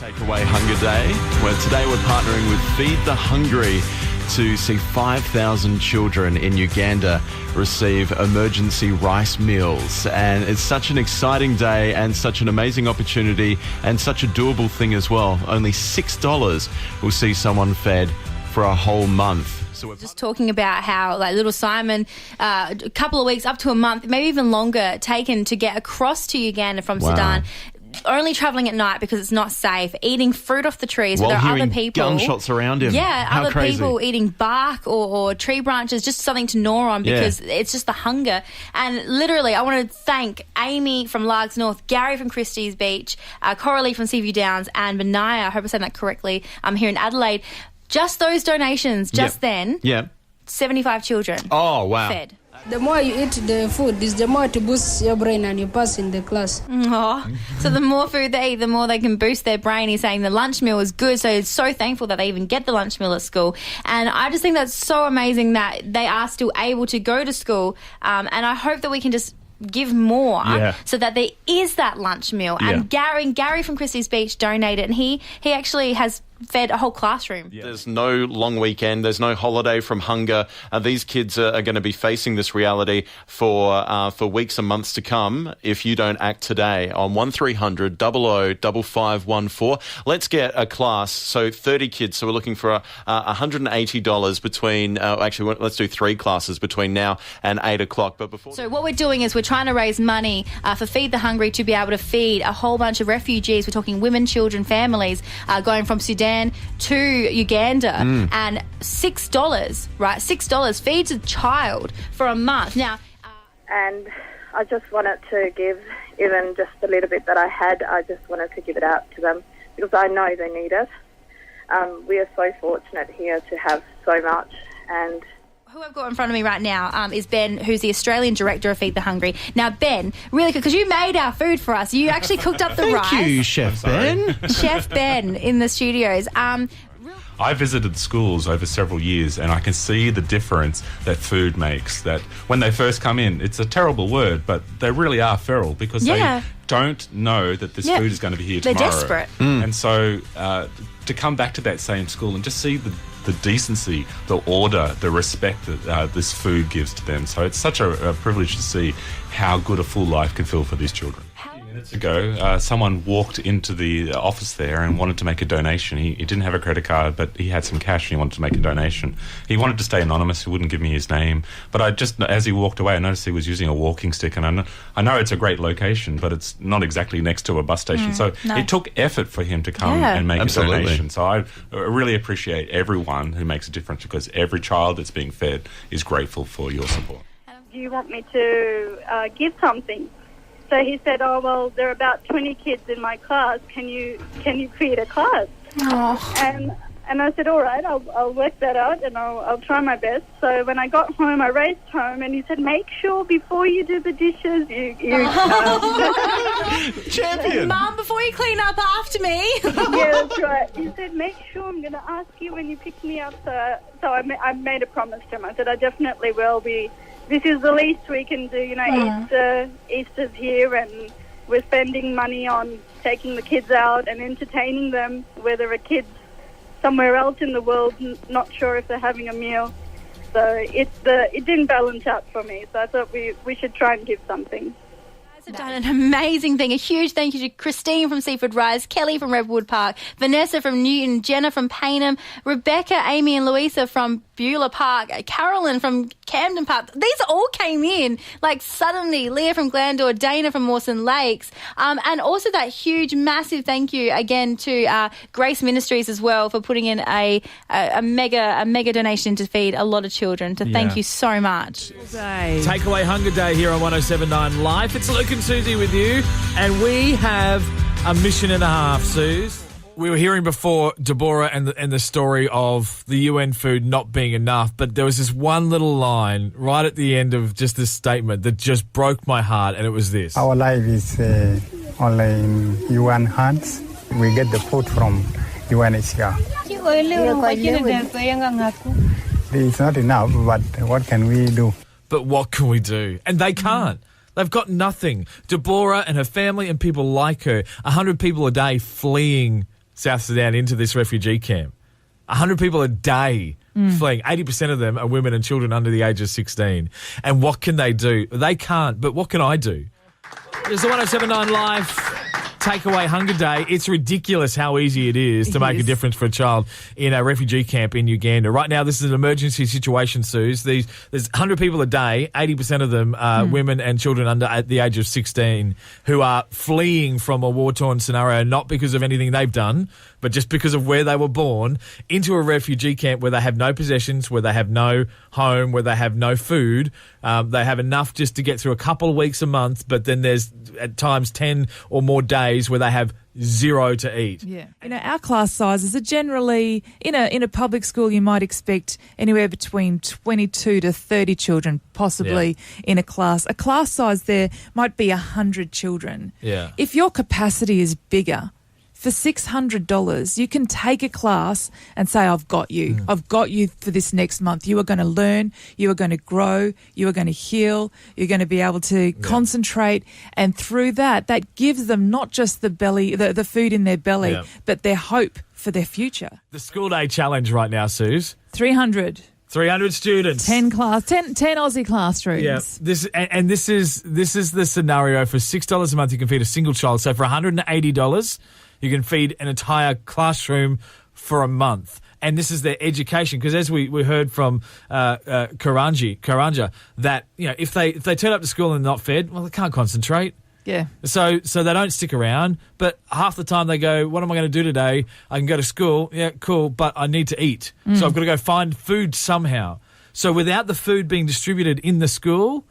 Takeaway Hunger Day, where today we're partnering with Feed the Hungry to see 5,000 children in Uganda receive emergency rice meals. And it's such an exciting day and such an amazing opportunity and such a doable thing as well. Only $6 will see someone fed for a whole month. So we're just talking about how, like, little Simon, a couple of weeks, up to a month, maybe even longer, taken to get across to Uganda from Sudan. Only travelling at night because it's not safe, eating fruit off the trees. While there are hearing other people, gunshots around him. Yeah, How other crazy. people eating bark or tree branches, just something to gnaw on because it's just the hunger. And literally, I want to thank Amy from Largs North, Gary from Christie's Beach, Coralie from Seaview Downs, and Benaya, I hope I said that correctly, here in Adelaide. Just those donations, then, 75 children Oh, wow. fed. The more you eat the food, is the more to boost your brain and you pass in the class. So the more food they eat, the more they can boost their brain. He's saying the lunch meal is good, so he's so thankful that they even get the lunch meal at school. And I just think that's so amazing that they are still able to go to school. And I hope that we can just give more so that there is that lunch meal. And Gary from Christie's Beach donated, and he actually has fed a whole classroom. There's no long weekend. There's no holiday from hunger. These kids are going to be facing this reality for weeks and months to come if you don't act today on 1300 00 5514. Let's get a class. So 30 kids. So we're looking for $180 between, actually, let's do 3 classes between now and 8 o'clock. But before. So what we're doing is we're trying to raise money for Feed the Hungry to be able to feed a whole bunch of refugees. We're talking women, children, families going from Sudan to Uganda, and $6, right? $6 feeds a child for a month. Now, and I just wanted to give even just a little bit that I had. I just wanted to give it out to them because I know they need it. We are so fortunate here to have so much. And who I've got in front of me right now is Ben, who's the Australian director of Feed the Hungry. Now, Ben, really good, because you made our food for us. You actually cooked up the rice. Thank you, Chef Ben. Chef Ben in the studios. I visited schools over several years and I can see the difference that food makes. That when they first come in, it's a terrible word, but they really are feral because they don't know that this food is going to be here tomorrow. They're desperate. And so to come back to that same school and just see the decency, the order, the respect that this food gives to them. So it's such a privilege to see how good a full life can feel for these children. Minutes ago, someone walked into the office there and wanted to make a donation. He didn't have a credit card, but he had some cash and he wanted to make a donation. He wanted to stay anonymous. He wouldn't give me his name. But as he walked away, I noticed he was using a walking stick. And I know it's a great location, but it's not exactly next to a bus station. So it took effort for him to come and make a donation. So I really appreciate everyone who makes a difference because every child that's being fed is grateful for your support. do you want me to give something? So he said, oh, well, there are about 20 kids in my class. Can you create a class? Oh. And I said, all right, I'll work that out and I'll try my best. So when I got home, I raced home and he said, make sure before you do the dishes, you Champion! Mum, before you clean up after me. Yeah, that's right. He said, make sure I'm going to ask you when you pick me up. So I made a promise to him. I said, I definitely will be. This is the least we can do. You know, Easter's here and we're spending money on taking the kids out and entertaining them, where there are kids somewhere else in the world not sure if they're having a meal. So it didn't balance out for me. So I thought we should try and give something. Have done an amazing thing. A huge thank you to Christine from Seaford Rise, Kelly from Redwood Park, Vanessa from Newton, Jenna from Payneham, Rebecca, Amy and Louisa from Beulah Park, Carolyn from Camden Park. These all came in like suddenly. Leah from Glandore, Dana from Mawson Lakes, and also that huge, massive thank you again to Grace Ministries as well for putting in a mega donation to feed a lot of children. So thank you so much. Takeaway Hunger Day here on 107.9 Life. It's Luke and Susie with you, and we have a mission and a half, Suze. We were hearing before Deborah and the story of the UN food not being enough, but there was this one little line right at the end of just this statement that just broke my heart, and it was this. Our life is only in UN hands. We get the food from UNHCR. It's not enough, but what can we do? But what can we do? And they can't. They've got nothing. Deborah and her family and people like her, 100 people a day fleeing South Sudan into this refugee camp. 100 people a day fleeing. 80% of them are women and children under the age of 16. And what can they do? They can't, but what can I do? There's the 1079 Live Takeaway Hunger Day. It's ridiculous how easy it is to make a difference for a child in a refugee camp in Uganda. Right now, this is an emergency situation, Suze. There's 100 people a day, 80% of them are women and children under at the age of 16 who are fleeing from a war-torn scenario, not because of anything they've done, but just because of where they were born, into a refugee camp where they have no possessions, where they have no home, where they have no food. They have enough just to get through a couple of weeks a month, but then there's at times 10 or more days where they have zero to eat. Yeah. Our class sizes are generally, in a public school, you might expect anywhere between 22 to 30 children, possibly in a class. A class size there might be 100 children. Yeah. If your capacity is bigger, for $600, you can take a class and say, I've got you. I've got you for this next month. You are going to learn. You are going to grow. You are going to heal. You're going to be able to concentrate. And through that gives them not just the food in their belly, but their hope for their future. The school day challenge right now, Suze. 300 students. 10 Aussie classrooms. Yeah. This is the scenario. For $6 a month, you can feed a single child. So for $180, you can feed an entire classroom for a month. And this is their education. Because as we heard from Karanja, that if they turn up to school and not fed, well, they can't concentrate. Yeah. So they don't stick around. But half the time they go, what am I going to do today? I can go to school. Yeah, cool. But I need to eat. So I've got to go find food somehow. So without the food being distributed in the school,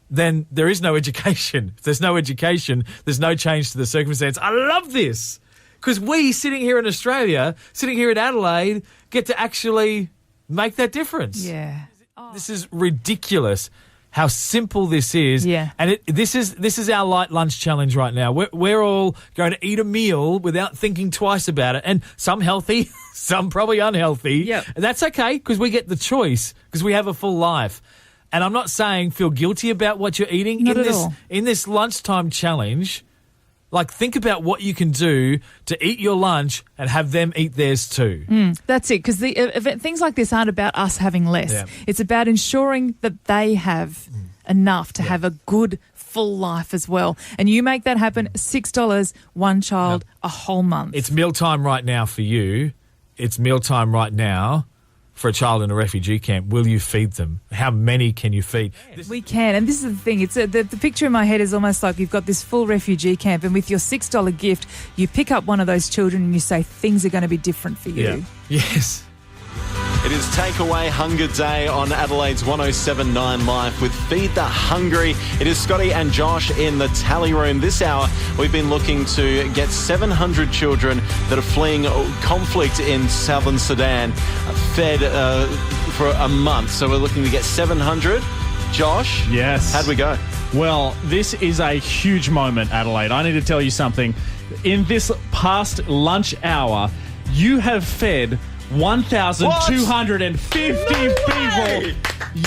then there is no education. If there's no education, there's no change to the circumstance. I love this. Because we, sitting here in Australia, sitting here in Adelaide, get to actually make that difference. Yeah. This is ridiculous how simple this is. Yeah. And this is our light lunch challenge right now. We're all going to eat a meal without thinking twice about it. And some healthy, some probably unhealthy. Yep. And that's okay because we get the choice because we have a full life. And I'm not saying feel guilty about what you're eating. Not at all. In this lunchtime challenge, think about what you can do to eat your lunch and have them eat theirs too. That's it, because things like this aren't about us having less. Yeah. It's about ensuring that they have enough to have a good, full life as well. And you make that happen, $6, one child, a whole month. It's mealtime right now for you. It's mealtime right now for a child in a refugee camp. Will you feed them? How many can you feed? We can, and this is the thing. It's the picture in my head is almost like you've got this full refugee camp, and with your $6 gift, you pick up one of those children and you say things are going to be different for you. Yeah. Yes. It is Takeaway Hunger Day on Adelaide's 1079 Live with Feed the Hungry. It is Scotty and Josh in the tally room. This hour, we've been looking to get 700 children that are fleeing conflict in southern Sudan fed for a month. So we're looking to get 700. Josh? Yes. How'd we go? Well, this is a huge moment, Adelaide. I need to tell you something. In this past lunch hour, you have fed 1,250 people,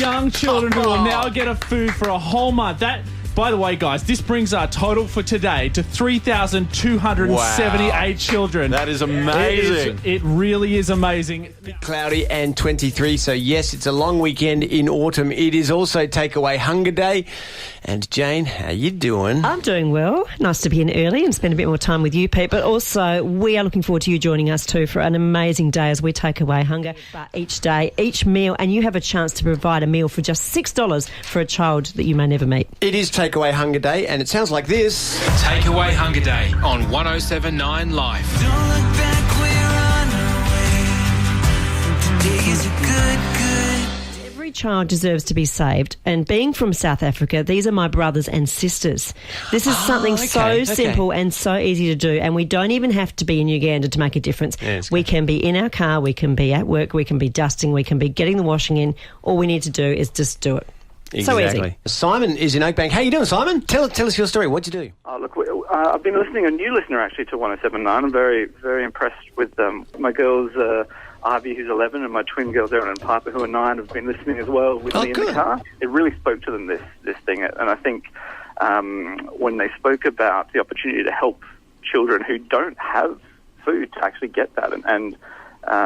young children who will now get a food for a whole month. That, by the way, guys, this brings our total for today to 3,278 children. That is amazing. It really is amazing. Cloudy and 23, so yes, it's a long weekend in autumn. It is also Takeaway Hunger Day. And Jane, how you doing? I'm doing well. Nice to be in early and spend a bit more time with you, Pete. But also, we are looking forward to you joining us too for an amazing day as we take away hunger. But each day, each meal, and you have a chance to provide a meal for just $6 for a child that you may never meet. It is Takeaway Hunger Day, and it sounds like this. Takeaway Hunger Day on 1079 Live. Don't look back, we're on our way. Today is a good. Every child deserves to be saved, and being from South Africa, these are my brothers and sisters. This is something so simple and so easy to do, and we don't even have to be in Uganda to make a difference. We can be in our car, we can be at work, we can be dusting, we can be getting the washing in. All we need to do is just do it. Exactly. So easy. Simon is in Oakbank. How you doing, Simon? Tell us your story. What'd you do? Look, I've been listening, a new listener actually to 1079. I'm very, very impressed with my girls, Ivy, who's 11, and my twin girls, Erin and Piper, who are 9, have been listening as well with me in the car. It really spoke to them, this thing. And I think when they spoke about the opportunity to help children who don't have food to actually get that. And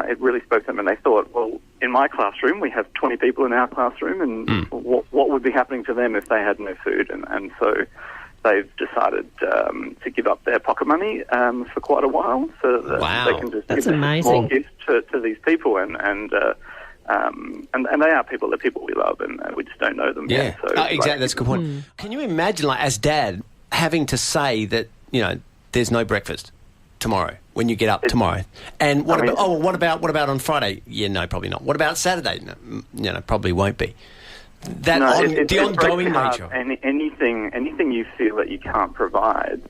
it really spoke to them, and they thought, well, in my classroom, we have 20 people in our classroom, and what would be happening to them if they had no food? And so they've decided to give up their pocket money for quite a while, so that they can just give a small gift to these people, and they are people, they're people we love, and we just don't know them yet. So, exactly, that's a good point. Can you imagine, like, as Dad, having to say that, there's no breakfast tomorrow when you get up tomorrow? And what about on Friday? Yeah, no, probably not. What about Saturday? No, probably won't be. The ongoing nature. Anything you feel that you can't provide,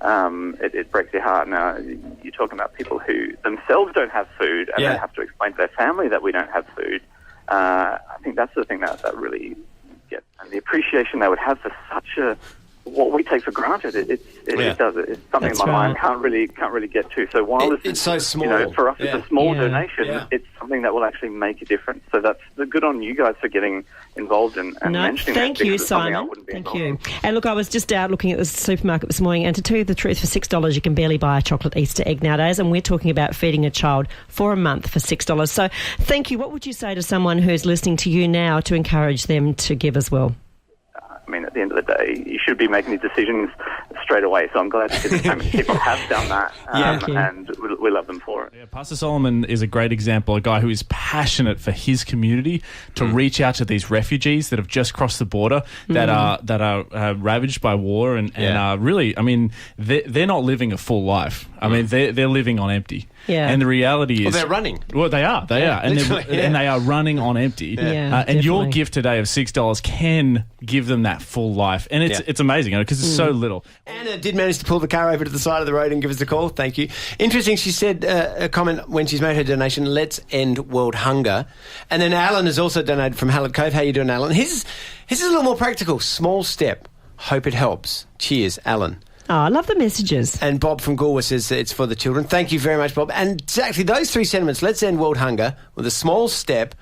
it breaks your heart. Now, you're talking about people who themselves don't have food, and they have to explain to their family that we don't have food. I think that's the thing that really gets, and the appreciation they would have for such what we take for granted. It does. It's something my mind can't really get to. So while it's so small, for us it's a small donation. It's something that will actually make a difference. So that's the good on you guys for getting involved and mentioning. Thank you, Simon. Thank you. And look, I was just out looking at the supermarket this morning, and to tell you the truth, for $6 you can barely buy a chocolate Easter egg nowadays, and we're talking about feeding a child for a month for $6. So thank you. What would you say to someone who's listening to you now to encourage them to give as well? I mean, at the end of the day, you should be making these decisions straight away. So I'm glad to see that people have done that, and we love them for it. Yeah, Pastor Solomon is a great example, a guy who is passionate for his community to reach out to these refugees that have just crossed the border, that are ravaged by war, and are really, I mean, they're not living a full life. I mean, they're living on empty. Yeah. And the reality is... they're running. Well, they are. They are. And they are running on empty. Yeah, and your gift today of $6 can give them that full life. And it's amazing because it's so little. Anna did manage to pull the car over to the side of the road and give us a call. Thank you. Interesting, she said a comment when she's made her donation, let's end world hunger. And then Alan has also donated from Hallett Cove. How you doing, Alan? His is a little more practical. Small step. Hope it helps. Cheers, Alan. Oh, I love the messages. And Bob from Galway says it's for the children. Thank you very much, Bob. And exactly those three sentiments, let's end world hunger with a small step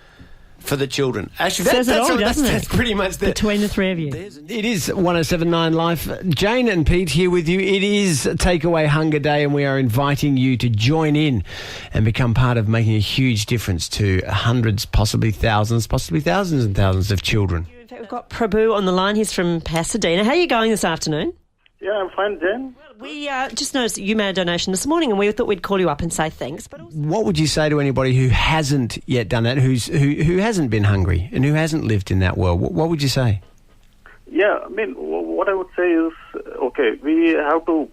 for the children. Actually, that's pretty much between the three of you. It is 107.9 Life. Jane and Pete here with you. It is Takeaway Hunger Day, and we are inviting you to join in and become part of making a huge difference to hundreds, possibly thousands and thousands of children. In fact, we've got Prabhu on the line. He's from Pasadena. How are you going this afternoon? Yeah, I'm fine, Jen. Well, we just noticed that you made a donation this morning, and we thought we'd call you up and say thanks. But also, what would you say to anybody who hasn't yet done that, who hasn't been hungry and who hasn't lived in that world? What would you say? Yeah, I mean, what I would say is, okay, we have to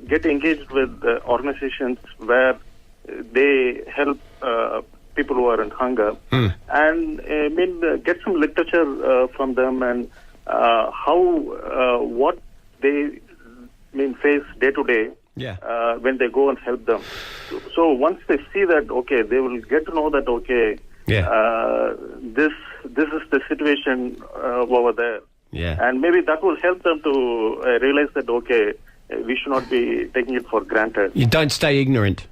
get engaged with organizations where they help people who are in hunger, and I mean, get some literature from them and what they face day to day when they go and help them. So once they see that, okay, they will get to know that, okay, this is the situation over there. Yeah. And maybe that will help them to realize that, okay, we should not be taking it for granted. You don't stay ignorant.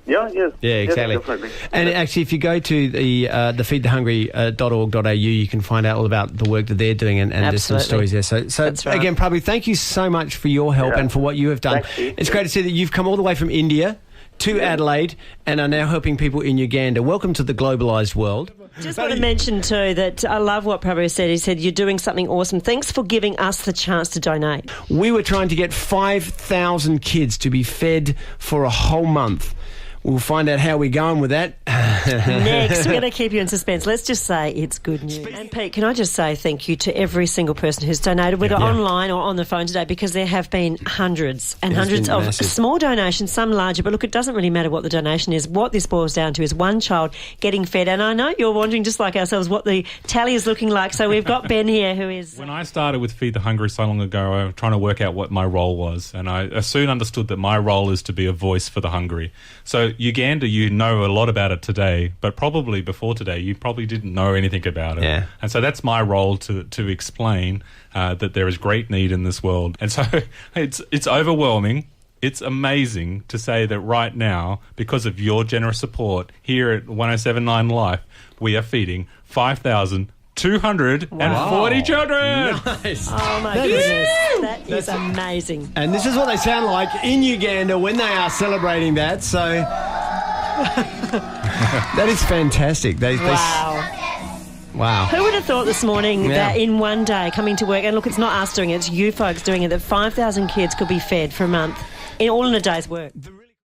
Yeah, yes. Yeah, exactly. Yes, definitely. And actually, if you go to the feedthehungry.org.au, you can find out all about the work that they're doing, and there's some stories there. So right. Again, Prabhu, thank you so much for your help and for what you have done. It's great to see that you've come all the way from India to Adelaide and are now helping people in Uganda. Welcome to the globalised world. Just want to mention too that I love what Prabhu said. He said, you're doing something awesome. Thanks for giving us the chance to donate. We were trying to get 5,000 kids to be fed for a whole month. We'll find out how we're going with that. Next, we're going to keep you in suspense. Let's just say it's good news. And Pete, can I just say thank you to every single person who's donated, whether online or on the phone today, because there have been hundreds and hundreds of small donations, some larger. But look, it doesn't really matter what the donation is. What this boils down to is one child getting fed. And I know you're wondering, just like ourselves, what the tally is looking like. So we've got Ben here who is... When I started with Feed the Hungry so long ago, I was trying to work out what my role was. And I soon understood that my role is to be a voice for the hungry. So Uganda, you know a lot about it today, but probably before today, you probably didn't know anything about it. Yeah. And so that's my role to explain that there is great need in this world. And so it's overwhelming. It's amazing to say that right now, because of your generous support here at 107.9 Life, we are feeding 5,000 240 children. Nice. Oh, my goodness. That is amazing. And this is what they sound like in Uganda when they are celebrating that. So that is fantastic. Wow. Who would have thought this morning that in one day coming to work, and look, it's not us doing it, it's you folks doing it, that 5,000 kids could be fed for a month, all in a day's work.